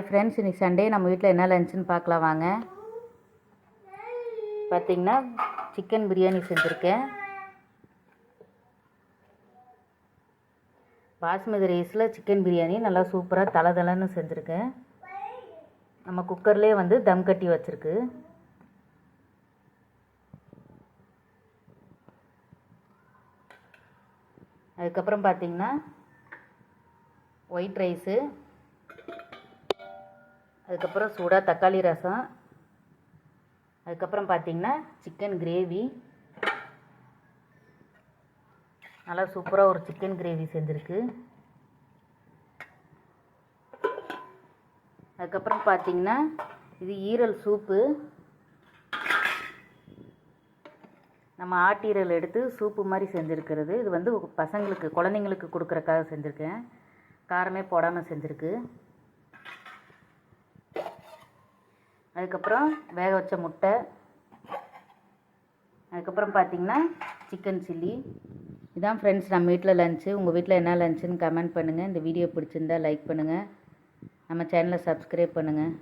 Friends, இன்றைக்கி Sunday நம்ம வீட்டில் என்ன லஞ்சுன்னு பார்க்கலாம் வாங்க. பார்த்திங்கன்னா சிக்கன் பிரியாணி செஞ்சுருக்கேன். பாஸ்மதி ரைஸில் சிக்கன் பிரியாணி நல்லா சூப்பராக தளன்னு செஞ்சுருக்கேன். நம்ம குக்கர்லேயே வந்து தம் கட்டி வச்சுருக்கு. அதுக்கப்புறம் பார்த்திங்கன்னா ஒயிட் ரைஸு, அதுக்கப்புறம் சூடாக தக்காளி ரசம், அதுக்கப்புறம் பார்த்திங்கன்னா சிக்கன் கிரேவி. நல்லா சூப்பராக ஒரு சிக்கன் கிரேவி செஞ்சுருக்கு. அதுக்கப்புறம் பார்த்திங்கன்னா இது ஈரல் சூப்பு. நம்ம ஆட்டீரல் எடுத்து சூப்பு மாதிரி செஞ்சுருக்கிறது. இது வந்து பசங்களுக்கு குழந்தைங்களுக்கு கொடுக்குறக்காக செஞ்சுருக்கேன். காரமே போடாமல் செஞ்சுருக்கு. அதுக்கப்புறம் வேக வச்ச முட்டை, அதுக்கப்புறம் பார்த்திங்கன்னா சிக்கன் சில்லி. இதான் ஃப்ரெண்ட்ஸ் நம்ம வீட்டில் லஞ்சு. உங்கள் வீட்டில் என்ன லஞ்சுன்னு கமெண்ட் பண்ணுங்கள். இந்த வீடியோ பிடிச்சிருந்தா லைக் பண்ணுங்கள். நம்ம சேனலை சப்ஸ்கிரைப் பண்ணுங்கள்.